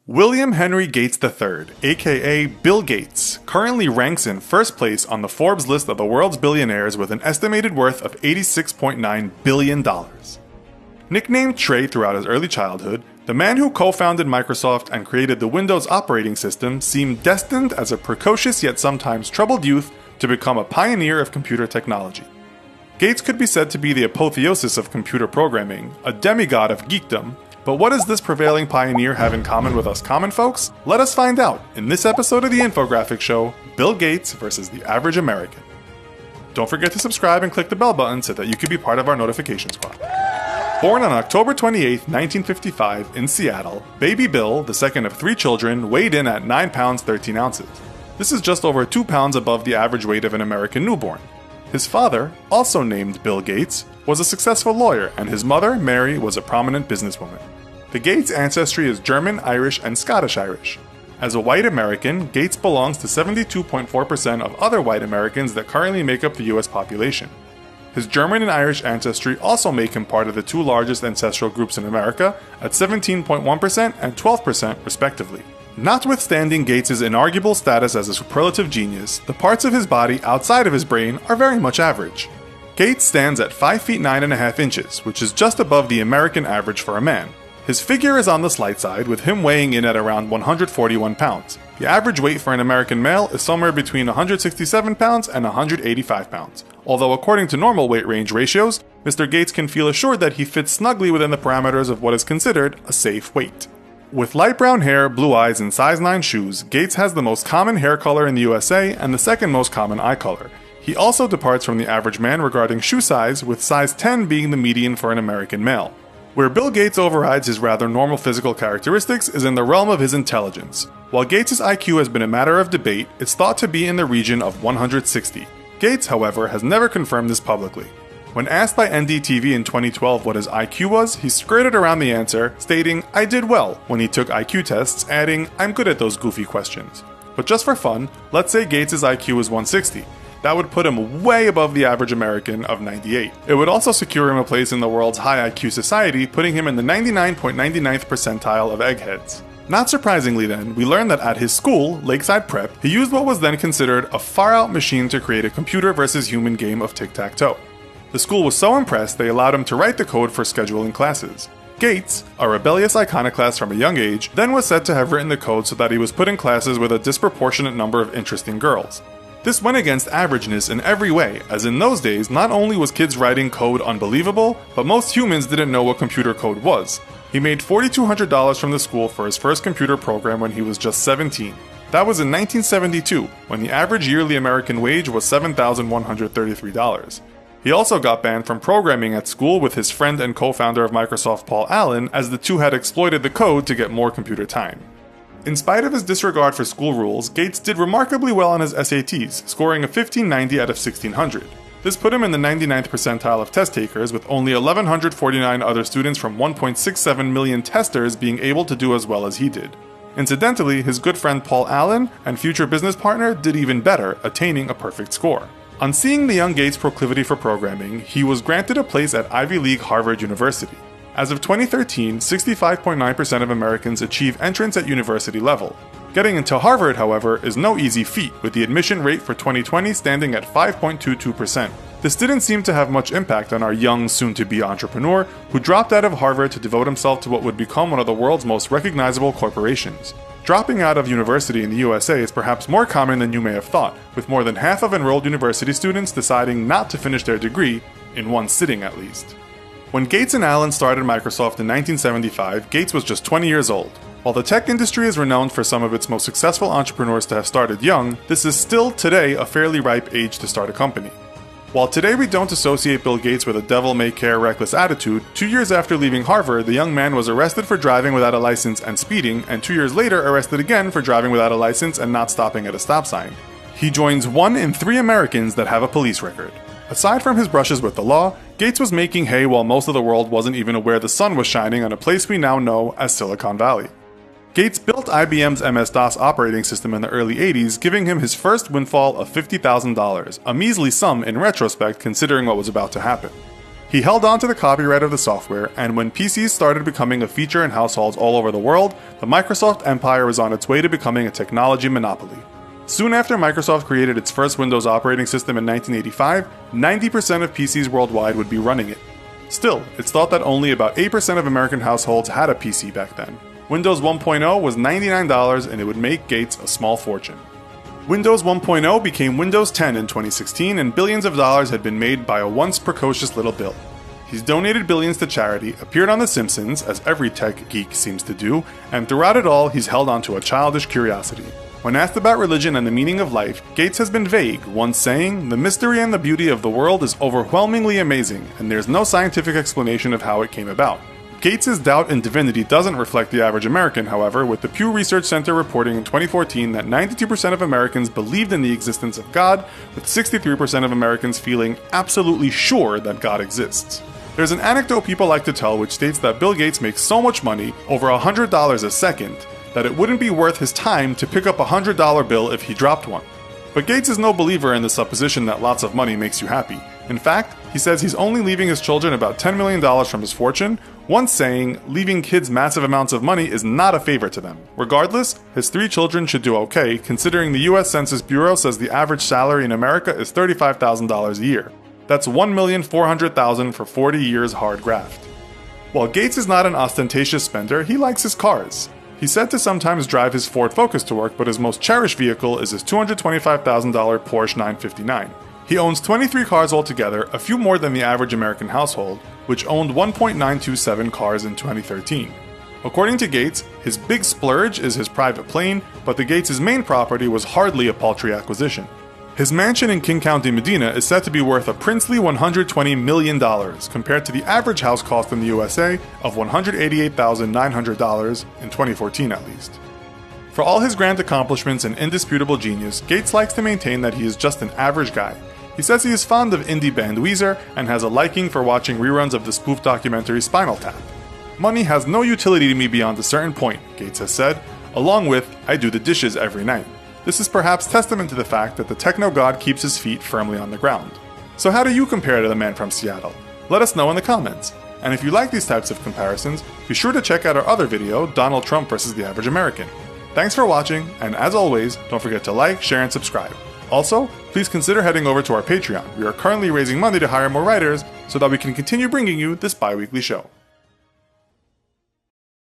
William Henry Gates III, aka Bill Gates, currently ranks in first place on the Forbes list of the world's billionaires with an estimated worth of $86.9 billion. Nicknamed Trey throughout his early childhood, the man who co-founded Microsoft and created the Windows operating system seemed destined as a precocious yet sometimes troubled youth to become a pioneer of computer technology. Gates could be said to be the apotheosis of computer programming, a demigod of geekdom, but what does this prevailing pioneer have in common with us common folks? Let us find out in this episode of the infographic show, Bill Gates versus the average American. Don't forget to subscribe and click the bell button so that you can be part of our notification squad. Born on October 28, 1955 in Seattle, baby Bill, the second of three children, weighed in at 9 pounds 13 ounces. This is just over 2 pounds above the average weight of an American newborn. His father, also named Bill Gates, was a successful lawyer, and his mother, Mary, was a prominent businesswoman. The Gates ancestry is German, Irish, and Scottish-Irish. As a white American, Gates belongs to 72.4% of other white Americans that currently make up the US population. His German and Irish ancestry also make him part of the two largest ancestral groups in America at 17.1% and 12% respectively. Notwithstanding Gates' inarguable status as a superlative genius, the parts of his body outside of his brain are very much average. Gates stands at 5 feet 9.5 inches, which is just above the American average for a man. His figure is on the slight side, with him weighing in at around 141 pounds. The average weight for an American male is somewhere between 167 pounds and 185 pounds. Although according to normal weight range ratios, Mr. Gates can feel assured that he fits snugly within the parameters of what is considered a safe weight. With light brown hair, blue eyes, and size 9 shoes, Gates has the most common hair color in the USA and the second most common eye color. He also departs from the average man regarding shoe size, with size 10 being the median for an American male. Where Bill Gates overrides his rather normal physical characteristics is in the realm of his intelligence. While Gates' IQ has been a matter of debate, it's thought to be in the region of 160. Gates, however, has never confirmed this publicly. When asked by NDTV in 2012 what his IQ was, he skirted around the answer, stating, "I did well," when he took IQ tests, adding, "I'm good at those goofy questions." But just for fun, let's say Gates' IQ is 160. That would put him way above the average American of 98. It would also secure him a place in the world's high IQ society, putting him in the 99.99th percentile of eggheads. Not surprisingly then, we learn that at his school, Lakeside Prep, he used what was then considered a far-out machine to create a computer versus human game of tic-tac-toe. The school was so impressed they allowed him to write the code for scheduling classes. Gates, a rebellious iconoclast from a young age, then was said to have written the code so that he was put in classes with a disproportionate number of interesting girls. This went against averageness in every way, as in those days, not only was kids writing code unbelievable, but most humans didn't know what computer code was. He made $4,200 from the school for his first computer program when he was just 17. That was in 1972, when the average yearly American wage was $7,133. He also got banned from programming at school with his friend and co-founder of Microsoft, Paul Allen, as the two had exploited the code to get more computer time. In spite of his disregard for school rules, Gates did remarkably well on his SATs, scoring a 1590 out of 1600. This put him in the 99th percentile of test takers, with only 1,149 other students from 1.67 million testers being able to do as well as he did. Incidentally, his good friend Paul Allen and future business partner did even better, attaining a perfect score. On seeing the young Gates' proclivity for programming, he was granted a place at Ivy League Harvard University. As of 2013, 65.9% of Americans achieve entrance at university level. Getting into Harvard, however, is no easy feat, with the admission rate for 2020 standing at 5.22%. This didn't seem to have much impact on our young, soon-to-be entrepreneur, who dropped out of Harvard to devote himself to what would become one of the world's most recognizable corporations. Dropping out of university in the USA is perhaps more common than you may have thought, with more than half of enrolled university students deciding not to finish their degree, in one sitting at least. When Gates and Allen started Microsoft in 1975, Gates was just 20 years old. While the tech industry is renowned for some of its most successful entrepreneurs to have started young, this is still today a fairly ripe age to start a company. While today we don't associate Bill Gates with a devil-may-care reckless attitude, 2 years after leaving Harvard, the young man was arrested for driving without a license and speeding, and 2 years later arrested again for driving without a license and not stopping at a stop sign. He joins 1 in 3 Americans that have a police record. Aside from his brushes with the law, Gates was making hay while most of the world wasn't even aware the sun was shining on a place we now know as Silicon Valley. Gates built IBM's MS-DOS operating system in the early 80s, giving him his first windfall of $50,000, a measly sum in retrospect considering what was about to happen. He held on to the copyright of the software, and when PCs started becoming a feature in households all over the world, the Microsoft empire was on its way to becoming a technology monopoly. Soon after Microsoft created its first Windows operating system in 1985, 90% of PCs worldwide would be running it. Still, it's thought that only about 8% of American households had a PC back then. Windows 1.0 was $99 and it would make Gates a small fortune. Windows 1.0 became Windows 10 in 2016 and billions of dollars had been made by a once precocious little Bill. He's donated billions to charity, appeared on The Simpsons, as every tech geek seems to do, and throughout it all he's held on to a childish curiosity. When asked about religion and the meaning of life, Gates has been vague, once saying, "The mystery and the beauty of the world is overwhelmingly amazing, and there's no scientific explanation of how it came about." Gates' doubt in divinity doesn't reflect the average American, however, with the Pew Research Center reporting in 2014 that 92% of Americans believed in the existence of God, with 63% of Americans feeling absolutely sure that God exists. There's an anecdote people like to tell which states that Bill Gates makes so much money, over $100 a second, that it wouldn't be worth his time to pick up a $100 bill if he dropped one. But Gates is no believer in the supposition that lots of money makes you happy. In fact, he says he's only leaving his children about $10 million from his fortune, once saying leaving kids massive amounts of money is not a favor to them. Regardless, his 3 children should do okay, considering the US Census Bureau says the average salary in America is $35,000 a year. That's $1,400,000 for 40 years hard graft. While Gates is not an ostentatious spender, he likes his cars. He's said to sometimes drive his Ford Focus to work, but his most cherished vehicle is his $225,000 Porsche 959. He owns 23 cars altogether, a few more than the average American household, which owned 1.927 cars in 2013. According to Gates, his big splurge is his private plane, but the Gates' main property was hardly a paltry acquisition. His mansion in King County, Medina is said to be worth a princely $120 million, compared to the average house cost in the USA of $188,900 in 2014 at least. For all his grand accomplishments and indisputable genius, Gates likes to maintain that he is just an average guy. He says he is fond of indie band Weezer and has a liking for watching reruns of the spoof documentary Spinal Tap. "Money has no utility to me beyond a certain point," Gates has said, along with, "I do the dishes every night." This is perhaps testament to the fact that the techno god keeps his feet firmly on the ground. So how do you compare to the man from Seattle? Let us know in the comments. And if you like these types of comparisons, be sure to check out our other video, Donald Trump versus the Average American. Thanks for watching, and as always, don't forget to like, share, and subscribe. Also, please consider heading over to our Patreon. We are currently raising money to hire more writers so that we can continue bringing you this bi-weekly show.